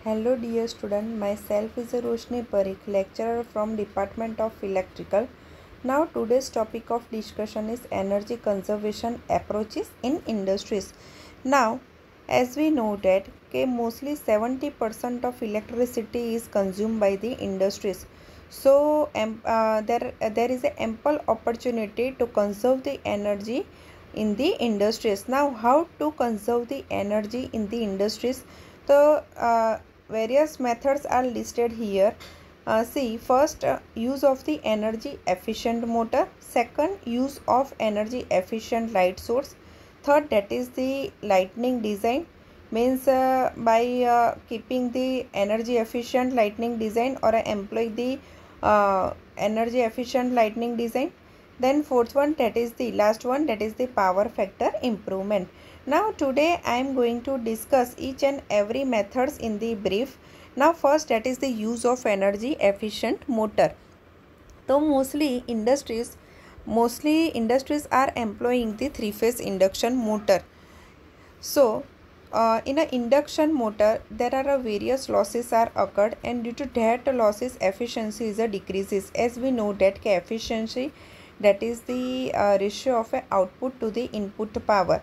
Hello dear student, myself is Roshni Parikh, lecturer from Department of Electrical. Now today's topic of discussion is energy conservation approaches in industries. Now as we know that mostly 70% of electricity is consumed by the industries. So there is an ample opportunity to conserve the energy in the industries. Now how to conserve the energy in the industries? So various methods are listed here. See, first use of the energy efficient motor, second use of energy efficient light source, third that is the lightning design, means by keeping the energy efficient lightning design or employ the energy efficient lightning design. Then fourth one, that is the last one, that is the power factor improvement. Now today I am going to discuss each and every methods in the brief. Now first, that is the use of energy efficient motor. So mostly industries are employing the three-phase induction motor. So in an induction motor there are various losses are occurred, and due to that losses efficiency is decreases. As we know that efficiency, that is the ratio of output to the input power.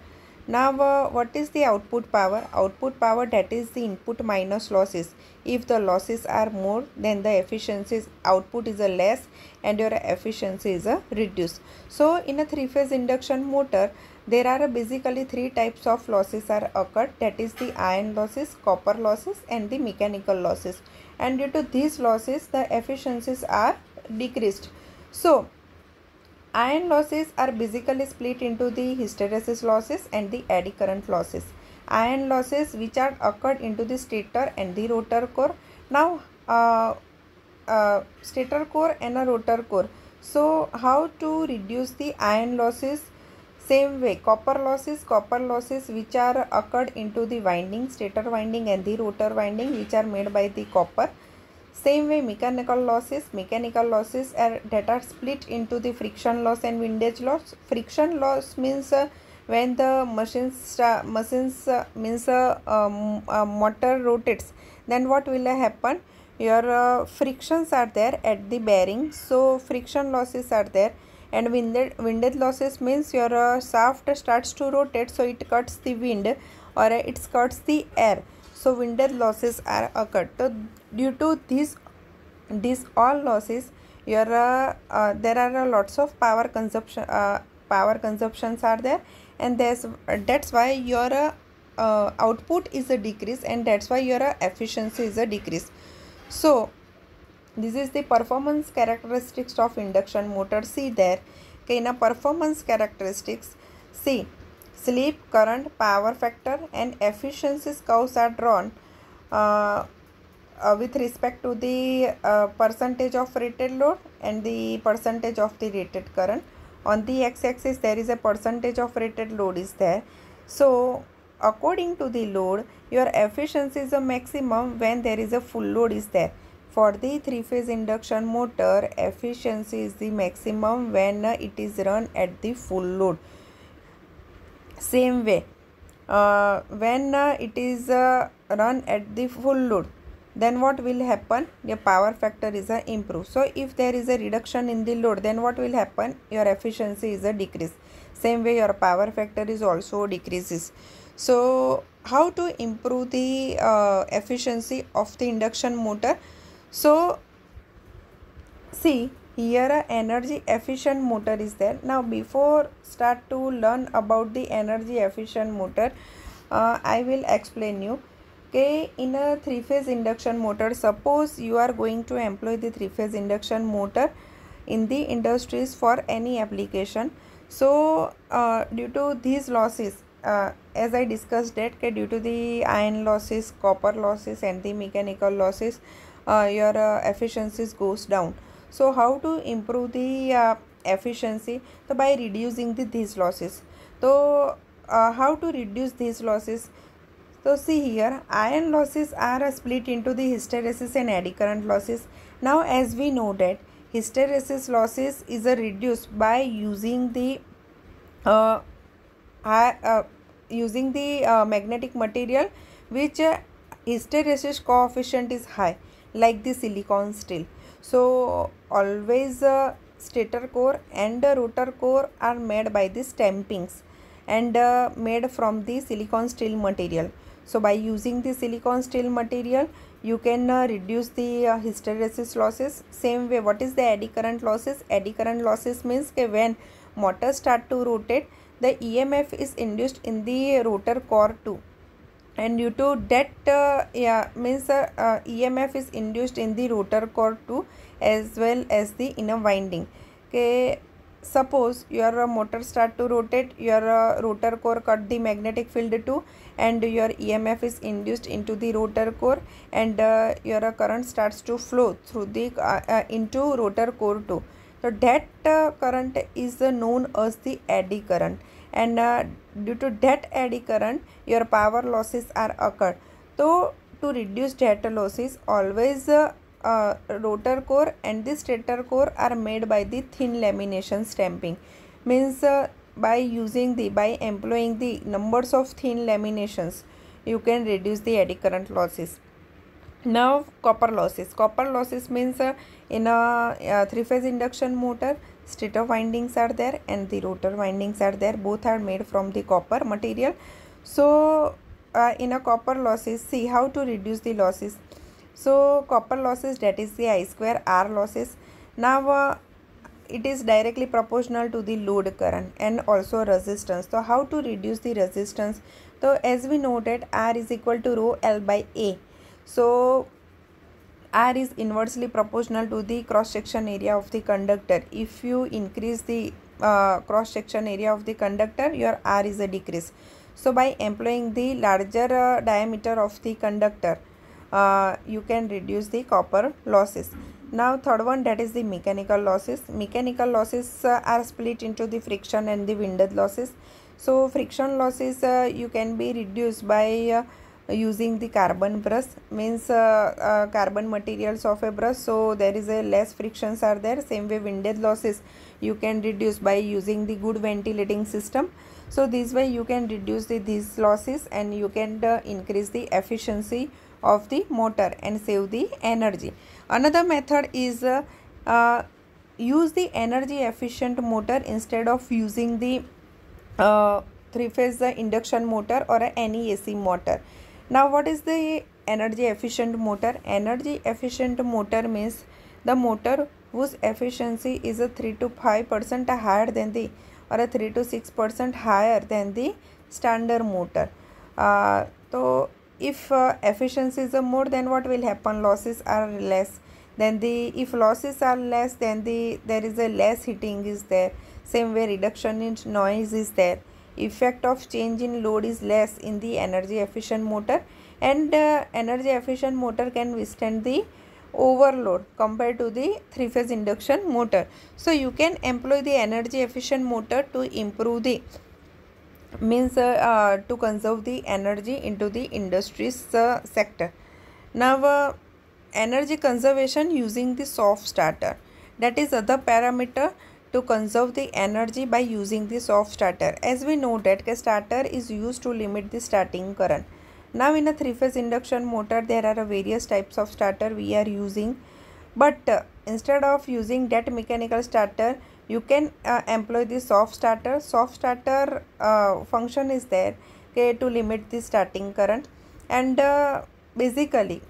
Now what is the output power? Output power, that is the input minus losses. If the losses are more, then the efficiency output is a less and your efficiency is a reduced. So in a three-phase induction motor there are basically three types of losses are occurred, that is the iron losses, copper losses and the mechanical losses, and due to these losses the efficiencies are decreased. So iron losses are basically split into the hysteresis losses and the eddy current losses. Iron losses which are occurred into the stator and the rotor core. Now stator core and a rotor core. So how to reduce the iron losses? Same way, copper losses which are occurred into the winding, stator winding and the rotor winding, which are made by the copper. Same way, mechanical losses are that are split into the friction loss and windage loss. Friction loss means when the motor rotates, then what will happen? Your frictions are there at the bearing, so friction losses are there. And windage losses means your shaft starts to rotate, so it cuts the wind or it cuts the air, so windage losses are occurred. So due to these all losses, your there are lots of power consumptions are there, and that's why your output is a decrease, and that's why your efficiency is a decrease. So this is the performance characteristics of induction motor. See there, in a performance characteristics, see, slip, current, power factor and efficiencies curves are drawn with respect to the percentage of rated load and the percentage of the rated current. On the x-axis there is a percentage of rated load is there. So according to the load, your efficiency is a maximum when there is a full load is there. For the three-phase induction motor, efficiency is the maximum when it is run at the full load. Same way, when it is run at the full load, then what will happen? Your power factor is a improve. So if there is a reduction in the load, then what will happen? Your efficiency is a decrease. Same way, your power factor is also decreases. So how to improve the efficiency of the induction motor? So see, here a energy efficient motor is there. Now before start to learn about the energy efficient motor, I will explain you. Okay, in a three-phase induction motor, suppose you are going to employ the three-phase induction motor in the industries for any application. So due to these losses, as I discussed that, due to the iron losses, copper losses and the mechanical losses, your efficiencies goes down. So how to improve the efficiency? So by reducing these losses. So how to reduce these losses? So see here, iron losses are split into the hysteresis and eddy current losses. Now as we know that hysteresis losses is reduced by using the magnetic material which hysteresis coefficient is high, like the silicon steel. So always stator core and rotor core are made by the stampings and made from the silicon steel material. So by using the silicon steel material, you can reduce the hysteresis losses. Same way, what is the eddy current losses? Eddy current losses means that when motor start to rotate, the EMF is induced in the rotor core too, and due to that EMF is induced in the rotor core too, as well as the inner winding. Okay, suppose your motor start to rotate, your rotor core cut the magnetic field too, and your EMF is induced into the rotor core, and your current starts to flow through the into rotor core too. So that current is known as the eddy current, and due to that eddy current, your power losses are occurred. So to reduce that losses, always rotor core and the stator core are made by the thin lamination stamping. Means by employing the numbers of thin laminations, you can reduce the eddy current losses. Now copper losses means in a three-phase induction motor, stator windings are there and the rotor windings are there. Both are made from the copper material. So in a copper losses, see how to reduce the losses. So copper losses, that is the I square R losses. Now it is directly proportional to the load current and also resistance. So how to reduce the resistance? So as we know that R is equal to rho L by A. So R is inversely proportional to the cross section area of the conductor. If you increase the cross section area of the conductor, your R is a decrease. So by employing the larger diameter of the conductor, you can reduce the copper losses. Now third one, that is the mechanical losses. Mechanical losses are split into the friction and the windage losses. So friction losses you can be reduced by using the carbon brush, means carbon materials of a brush, so there is a less frictions are there. Same way windage losses you can reduce by using the good ventilating system. So this way you can reduce these losses and you can increase the efficiency of the motor and save the energy. Another method is use the energy efficient motor instead of using the three-phase induction motor or any AC motor. Now what is the energy efficient motor? Energy efficient motor means the motor whose efficiency is a 3 to 5% higher than the, or a 3 to 6% higher than the standard motor. So if efficiency is more, then what will happen? Losses are less. Then if losses are less, then there is a less heating is there. Same way reduction in noise is there. Effect of change in load is less in the energy efficient motor, and energy efficient motor can withstand the overload compared to the three-phase induction motor. So you can employ the energy efficient motor to improve the, means to conserve the energy into the industries sector. Now energy conservation using the soft starter, that is other parameter to conserve the energy by using the soft starter. As we know that a starter is used to limit the starting current. Now in a three-phase induction motor, there are various types of starter we are using, but instead of using that mechanical starter, you can employ the soft starter. Soft starter function is there, okay, to limit the starting current, and basically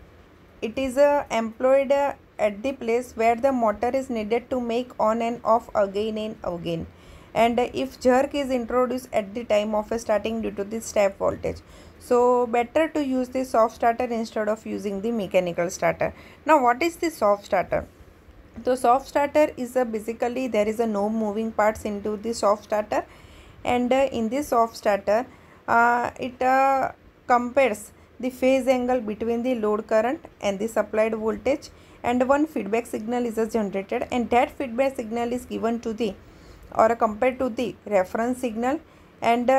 it is employed at the place where the motor is needed to make on and off again and again, and if jerk is introduced at the time of a starting due to the step voltage. So better to use the soft starter instead of using the mechanical starter. Now what is the soft starter? So soft starter is basically there is no moving parts into the soft starter, and in this soft starter it compares the phase angle between the load current and the supplied voltage, and one feedback signal is generated, and that feedback signal is given to the, or compared to the reference signal, and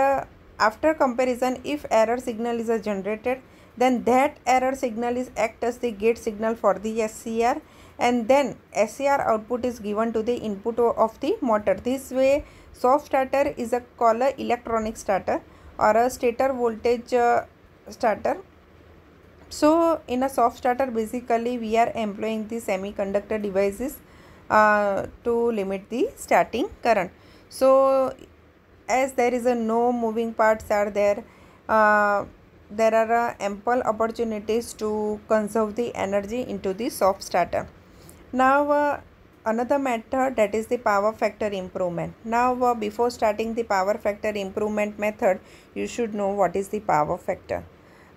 after comparison, if error signal is generated, then that error signal is act as the gate signal for the SCR, and then SCR output is given to the input of the motor. This way soft starter is called electronic starter or a stator voltage starter. So in a soft starter, basically we are employing the semiconductor devices to limit the starting current. So as there is a no moving parts are there, there are ample opportunities to conserve the energy into the soft starter. Now another method, that is the power factor improvement. Now before starting the power factor improvement method, you should know what is the power factor.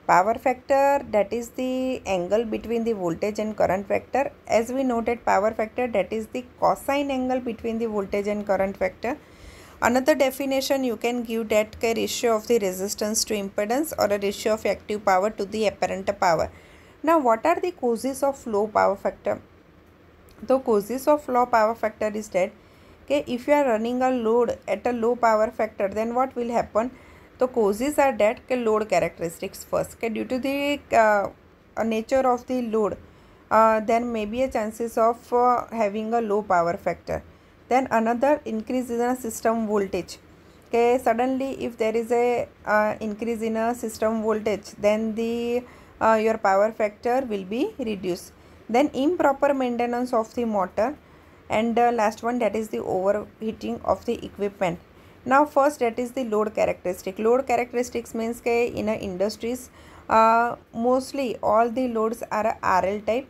Power factor, that is the angle between the voltage and current factor. As we noted, power factor, that is the cosine angle between the voltage and current factor. Another definition you can give, that a ratio of the resistance to impedance or a ratio of active power to the apparent power. Now what are the causes of low power factor? The causes of low power factor is that, okay, if you are running a load at a low power factor, then what will happen? The causes are that, okay, load characteristics first. Okay, due to the nature of the load, there may be a chances of having a low power factor. Then another, increase in a system voltage. Okay, suddenly if there is a increase in a system voltage, then the your power factor will be reduced. Then improper maintenance of the motor, and last one, that is the overheating of the equipment. Now first, that is the load characteristic. Load characteristics means that in industries, mostly all the loads are a RL type,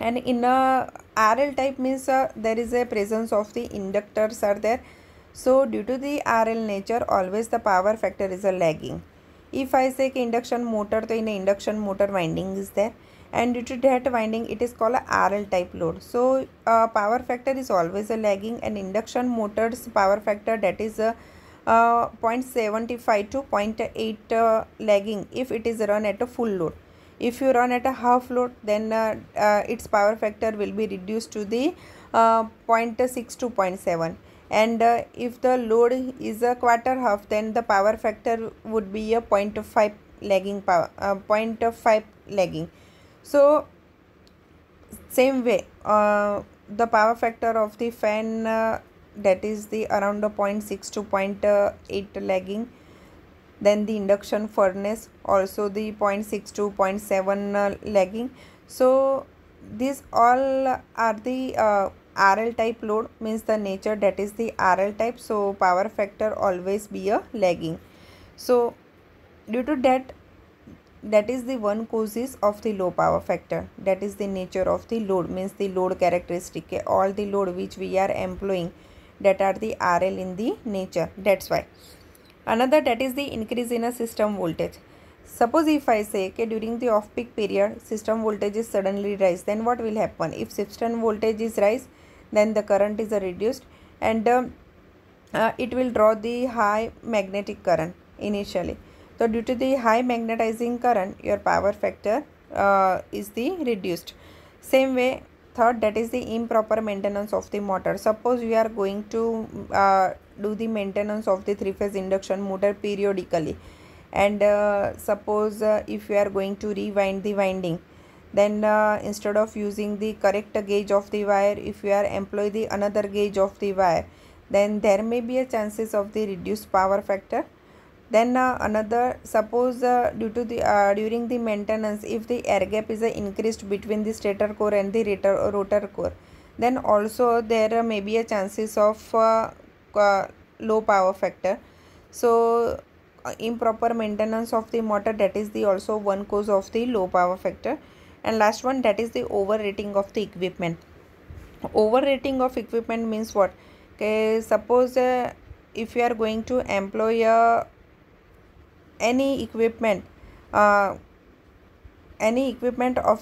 and in a RL type means there is a presence of the inductors are there. So due to the RL nature, always the power factor is a lagging. If I say induction motor, so in a induction motor winding is there, and due to that winding it is called a RL type load. So power factor is always a lagging, and induction motors power factor, that is 0.75 to 0.8 lagging if it is run at a full load. If you run at a half load, then its power factor will be reduced to the 0.6 to 0.7. And if the load is a quarter half, then the power factor would be a 0.5 lagging power, 0.5 lagging. So same way, the power factor of the fan, that is the around the 0.6 to 0.8 lagging. Then the induction furnace also the 0.6 to 0.7 lagging. So these all are the RL type load, means the nature, that is the RL type. So power factor always be a lagging. So due to that, that is the one causes of the low power factor, that is the nature of the load, means the load characteristic. All the load which we are employing, that are the RL in the nature, that's why. Another, that is the increase in a system voltage. Suppose if I say, okay, during the off peak period system voltage is suddenly rise, then what will happen? If system voltage is rise, then the current is reduced, and it will draw the high magnetic current initially. So due to the high magnetizing current, your power factor is the reduced. Same way, third, that is the improper maintenance of the motor. Suppose you are going to do the maintenance of the three-phase induction motor periodically, and suppose if you are going to rewind the winding, then instead of using the correct gauge of the wire, if you are employ the another gauge of the wire, then there may be a chances of the reduced power factor. Then another, suppose due to the during the maintenance, if the air gap is increased between the stator core and the rotor core, then also there may be a chances of low power factor. So improper maintenance of the motor, that is the also one cause of the low power factor. And last one, that is the overrating of the equipment. Overrating of equipment means what? Okay, suppose if you are going to employ any equipment of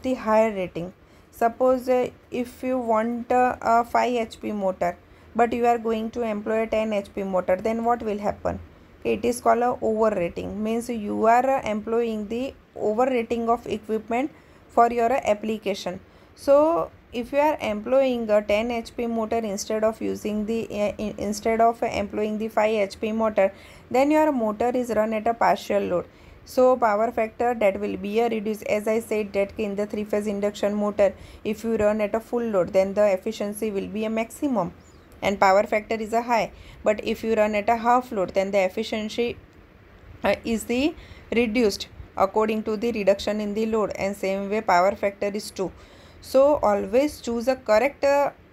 the higher rating. Suppose if you want a 5 HP motor, but you are going to employ a 10 HP motor, then what will happen? It is called a overrating, means you are employing the overrating of equipment for your application. So if you are employing a 10 HP motor instead of using the employing the 5 HP motor, then your motor is run at a partial load. So power factor, that will be a reduced. As I said that in the three-phase induction motor, if you run at a full load, then the efficiency will be a maximum and power factor is a high. But if you run at a half load, then the efficiency is the reduced. according to the reduction in the load, and same way power factor is 2. So always choose a correct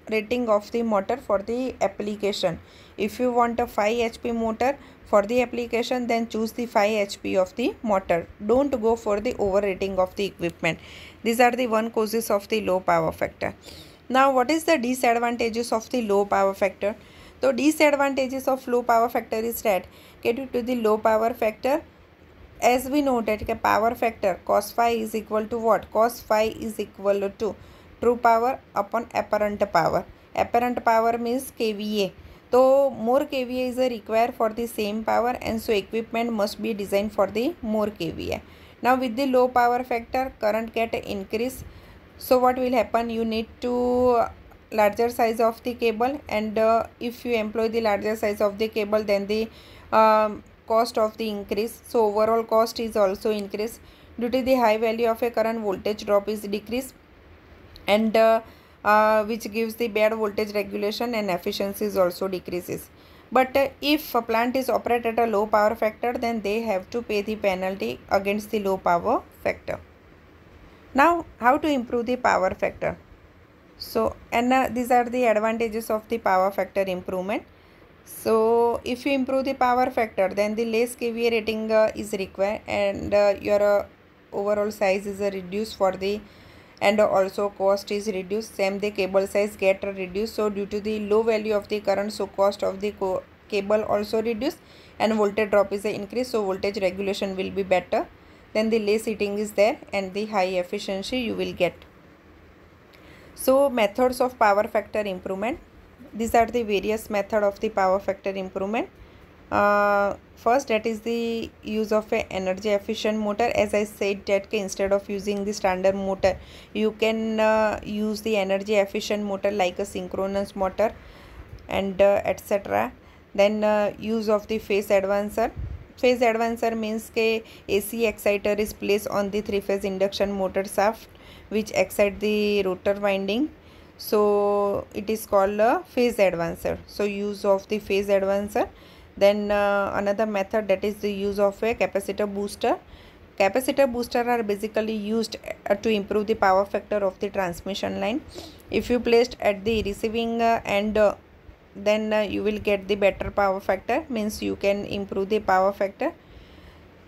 rating of the motor for the application. If you want a 5 HP motor for the application, then choose the 5 HP of the motor. Don't go for the overrating of the equipment. These are the one causes of the low power factor. Now what is the disadvantages of the low power factor? So disadvantages of low power factor is that due to the low power factor, as we know that power factor cos phi is equal to what? Cos phi is equal to true power upon apparent power. Apparent power means kVA. So more kVA is required for the same power, and so equipment must be designed for the more kVA. Now with the low power factor, current get increase. So what will happen? You need to larger size of the cable, and if you employ the larger size of the cable, then the cost of the increase. So overall cost is also increased. Due to the high value of a current, voltage drop is decreased, and which gives the bad voltage regulation, and efficiency is also decreases. But if a plant is operated at a low power factor, then they have to pay the penalty against the low power factor. Now how to improve the power factor? So, and these are the advantages of the power factor improvement. So if you improve the power factor, then the less kVA rating is required, and your overall size is reduced for the, and also cost is reduced. Same the cable size get reduced. So due to the low value of the current, so cost of the cable also reduced, and voltage drop is increased. So voltage regulation will be better. Then the less heating is there, and the high efficiency you will get. So methods of power factor improvement. These are the various method of the power factor improvement. First, that is the use of a energy efficient motor. As I said that instead of using the standard motor, you can use the energy efficient motor like a synchronous motor, and etc. Then use of the phase advancer. Phase advancer means के AC exciter is placed on the three-phase induction motor shaft, which excite the rotor winding. So it is called a phase advancer. So use of the phase advancer. Then another method, that is the use of a capacitor booster. Capacitor booster are basically used to improve the power factor of the transmission line. If you placed at the receiving end, then you will get the better power factor, means you can improve the power factor.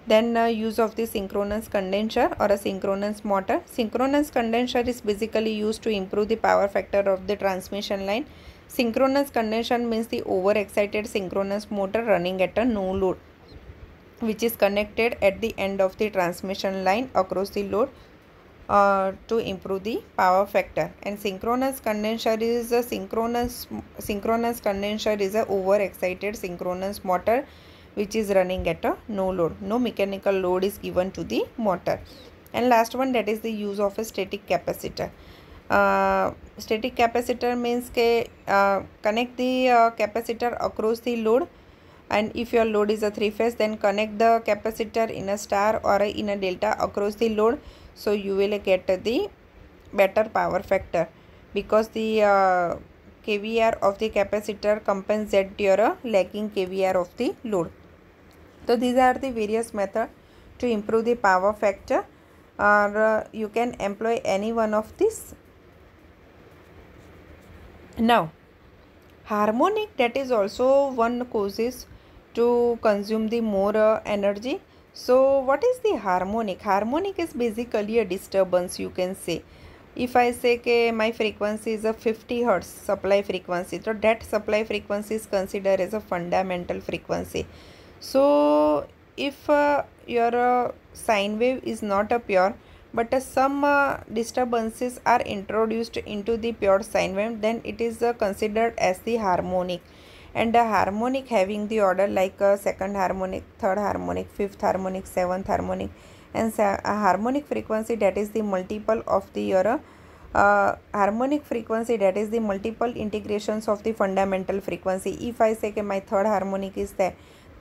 Then use of the synchronous condenser or a synchronous motor. Synchronous condenser is basically used to improve the power factor of the transmission line. Synchronous condenser means the over-excited synchronous motor running at a no load, which is connected at the end of the transmission line across the load to improve the power factor. And synchronous condenser is a over-excited synchronous motor which is running at a no load. No mechanical load is given to the motor. And last one, that is the use of a static capacitor. Static capacitor means connect the capacitor across the load, and if your load is a three-phase, then connect the capacitor in a star or in a delta across the load. So you will get the better power factor, because the kVAR of the capacitor compensates your lagging kVAR of the load. So these are the various methods to improve the power factor, or you can employ any one of these. Now harmonic, that is also one causes to consume the more energy. So what is the harmonic? Harmonic is basically a disturbance, you can say. If I say that my frequency is a 50 Hertz supply frequency, so that supply frequency is considered as a fundamental frequency. So if your sine wave is not a pure, but some disturbances are introduced into the pure sine wave, then it is considered as the harmonic. And a harmonic having the order like second harmonic, third harmonic, fifth harmonic, seventh harmonic, and a harmonic frequency, that is the multiple of the your harmonic frequency, that is the multiple integrations of the fundamental frequency. If I say my third harmonic is there,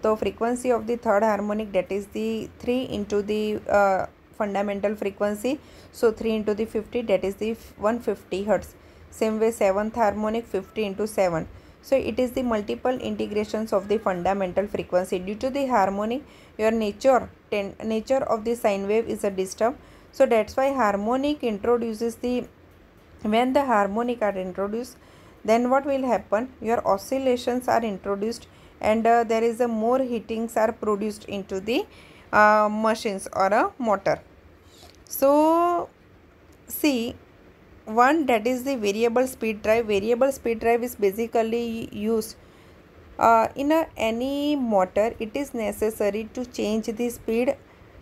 so frequency of the third harmonic, that is the 3 into the fundamental frequency. So 3 into the 50, that is the 150 Hertz. Same way seventh harmonic, 50 into 7. So it is the multiple integrations of the fundamental frequency. Due to the harmonic, your nature of the sine wave is a disturb. So that's why harmonic introduces the, when the harmonic are introduced, then what will happen, your oscillations are introduced, and there is a more heatings are produced into the machines or a motor. So see, one, that is the variable speed drive. Variable speed drive is basically used in any motor. It is necessary to change the speed,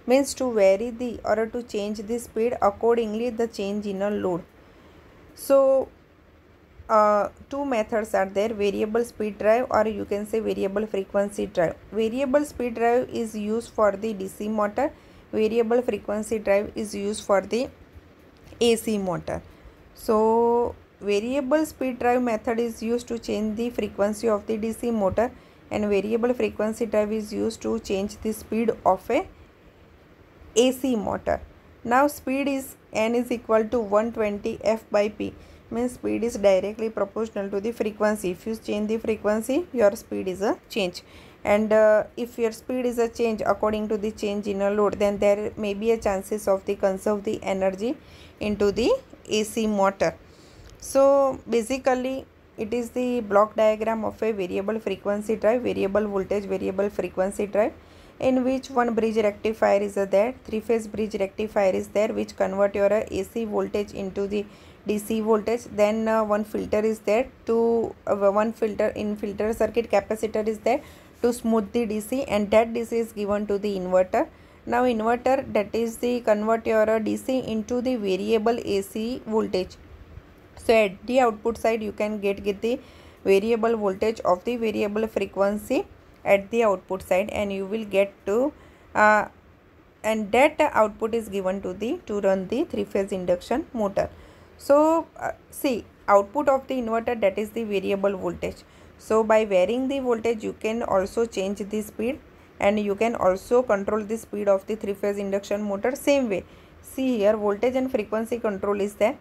means to vary the or to change the speed accordingly the change in a load. So two methods are there, variable speed drive or you can say variable frequency drive. Variable speed drive is used for the DC motor. Variable frequency drive is used for the AC motor. So variable speed drive method is used to change the frequency of the DC motor, and variable frequency drive is used to change the speed of a AC motor. Now speed is N is equal to 120 F by P, means speed is directly proportional to the frequency. If you change the frequency, your speed is a change, and if your speed is a change according to the change in a load, then there may be a chances of the conserve the energy into the AC motor. So basically it is the block diagram of a variable frequency drive, variable voltage, variable frequency drive, in which one bridge rectifier is there, three-phase bridge rectifier is there, which convert your AC voltage into the DC voltage. Then one filter is there to one filter in filter circuit, capacitor is there to smooth the DC, and that DC is given to the inverter. Now inverter, that is the convert your DC into the variable AC voltage. So at the output side you can get the variable voltage of the variable frequency at the output side, and you will get to and that output is given to the to run the three-phase induction motor. So see, output of the inverter, that is the variable voltage. So by varying the voltage you can also change the speed, and you can also control the speed of the three-phase induction motor. Same way, see here, voltage and frequency control is there.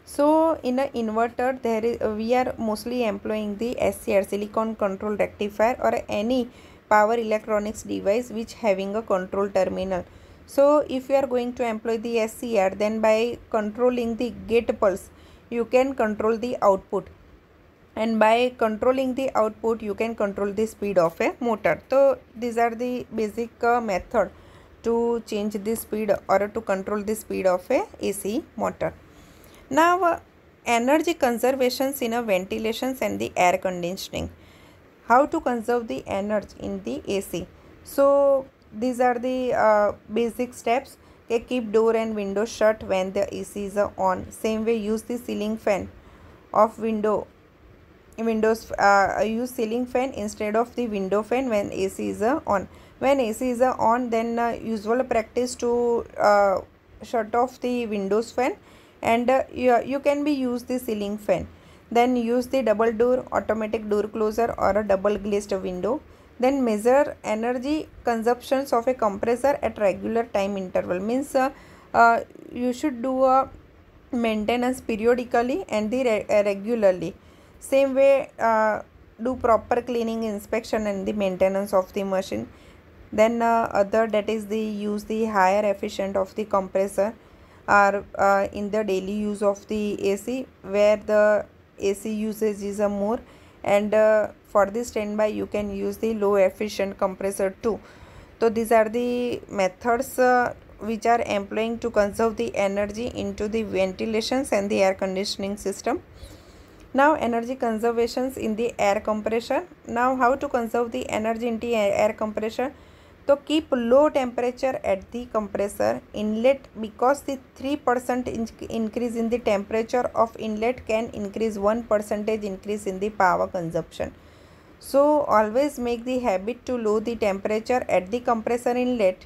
So in an inverter, there is we are mostly employing the SCR, silicon control rectifier, or any power electronics device which having a control terminal. So if you are going to employ the SCR, then by controlling the gate pulse you can control the output, and by controlling the output you can control the speed of a motor. So these are the basic method to change the speed or to control the speed of a AC motor. Now energy conservations in a ventilations and the air conditioning. How to conserve the energy in the AC? So these are the basic steps. Okay, keep door and window shut when the AC is on. Same way, use the ceiling fan of windows. Use ceiling fan instead of the window fan when AC is on. When AC is on, then usual practice to shut off the windows fan, and you can be use the ceiling fan. Then use the double door automatic door closer or a double glazed window. Then measure energy consumptions of a compressor at regular time interval, means you should do a maintenance periodically and the regularly. Same way, do proper cleaning, inspection and the maintenance of the machine. Then other, that is the use the higher efficient of the compressor are in the daily use of the AC, where the AC usage is more, and for the standby you can use the low efficient compressor too. So these are the methods which are employing to conserve the energy into the ventilations and the air conditioning system. Now energy conservations in the air compressor. Now how to conserve the energy in the air compressor? So keep low temperature at the compressor inlet, because the 3% increase in the temperature of inlet can increase 1% increase in the power consumption. So always make the habit to lower the temperature at the compressor inlet,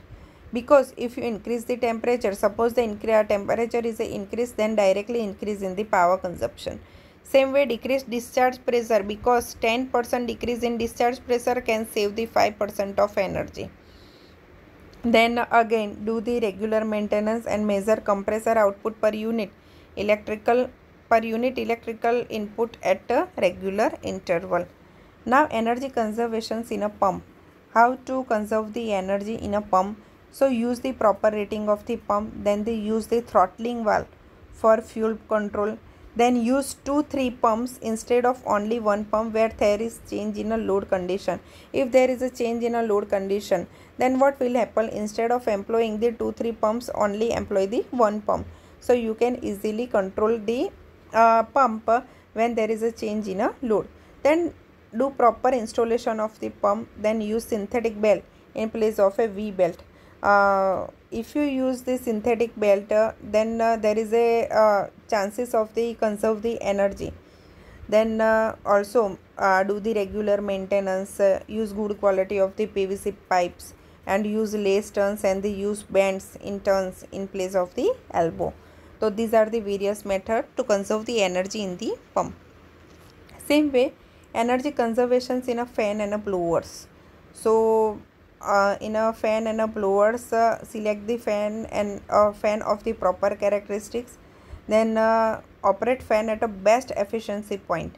because if you increase the temperature, suppose the temperature is increased, then directly increase in the power consumption. Same way, decrease discharge pressure, because 10% decrease in discharge pressure can save the 5% of energy. Then again, do the regular maintenance and measure compressor output per unit electrical per unit electrical input at a regular interval. Now energy conservations in a pump. How to conserve the energy in a pump? So use the proper rating of the pump, then they use the throttling valve for fuel control, then use 2-3 pumps instead of only one pump where there is change in a load condition. If there is a change in a load condition, then what will happen? Instead of employing the 2-3 pumps, only employ the one pump. So you can easily control the pump when there is a change in a load. Then do proper installation of the pump, then use synthetic belt in place of a V belt. If you use the synthetic belt, then there is a chances of the conserve the energy. Then also do the regular maintenance, use good quality of the PVC pipes, and use lace turns and the use bands in turns in place of the elbow. So these are the various methods to conserve the energy in the pump. Same way, energy conservations in a fan and a blowers. So in a fan and a blowers, select the fan and fan of the proper characteristics, then operate fan at a best efficiency point.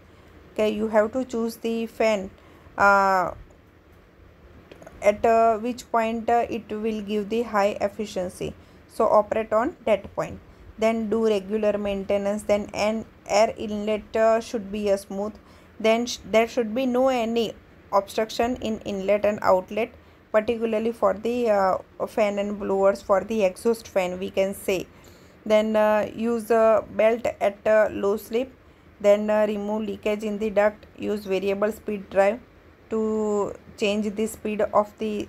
Okay, you have to choose the fan at which point it will give the high efficiency, so operate on that point. Then do regular maintenance, then an air inlet should be a smooth, then there should be no any obstruction in inlet and outlet, particularly for the fan and blowers, for the exhaust fan we can say. Then use a belt at low slip, then remove leakage in the duct, use variable speed drive to change the speed of the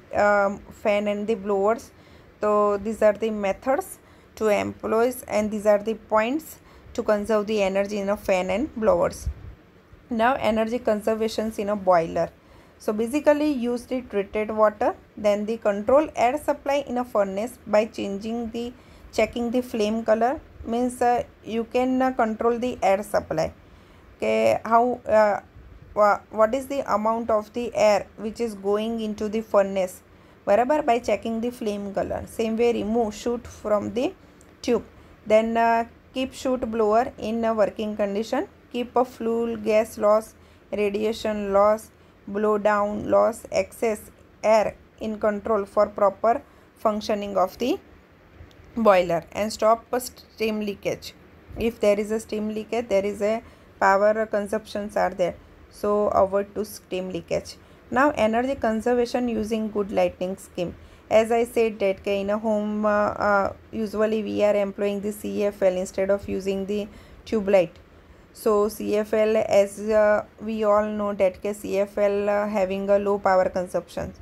fan and the blowers. So these are the methods to employ, and these are the points to conserve the energy in a fan and blowers. Now energy conservations in a boiler. So basically use the treated water, then the control air supply in a furnace by checking the flame color, means you can control the air supply. Okay, how what is the amount of the air which is going into the furnace, wherever, by checking the flame color. Same way, remove chute from the tube, then keep chute blower in a working condition, keep a fuel gas loss, radiation loss, blow down loss, excess air in control for proper functioning of the boiler, and stop steam leakage. If there is a steam leakage, there is a power consumptions are there, so avoid to steam leakage. Now energy conservation using good lighting scheme. As I said that in a home usually we are employing the CFL instead of using the tube light. So CFL, as we all know that CFL having a low power consumption.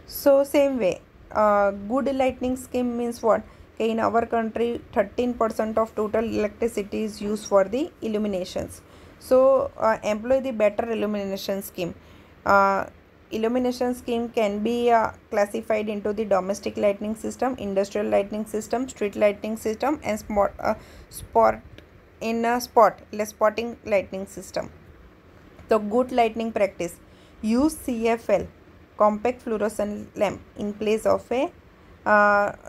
So same way, good lighting scheme means what? In our country 13% of total electricity is used for the illuminations. So employ the better illumination scheme. Illumination scheme can be classified into the domestic lighting system, industrial lighting system, street lighting system, and spotting lighting system. So good lighting practice: use CFL, compact fluorescent lamp, in place of a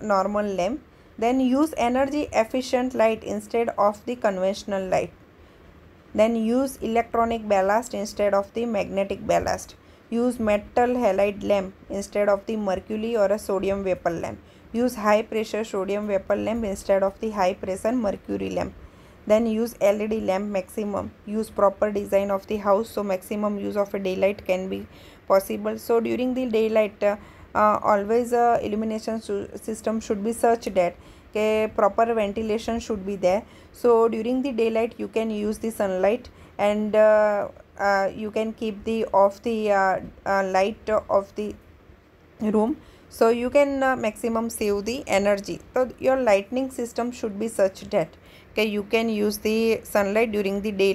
normal lamp. Then use energy efficient light instead of the conventional light. Then use electronic ballast instead of the magnetic ballast. Use metal halide lamp instead of the mercury or a sodium vapor lamp. Use high pressure sodium vapor lamp instead of the high pressure mercury lamp. Then use LED lamp maximum. Use proper design of the house, so maximum use of a daylight can be possible. So during the daylight, always illumination system should be such that proper ventilation should be there. So during the daylight you can use the sunlight, and you can keep the off the light of the room, so you can maximum save the energy. So your lighting system should be such that you can use the sunlight during the day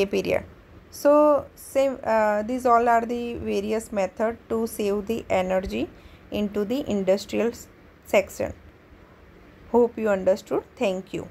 period. So same these all are the various methods to save the energy into the industrial section. Hope you understood. Thank you.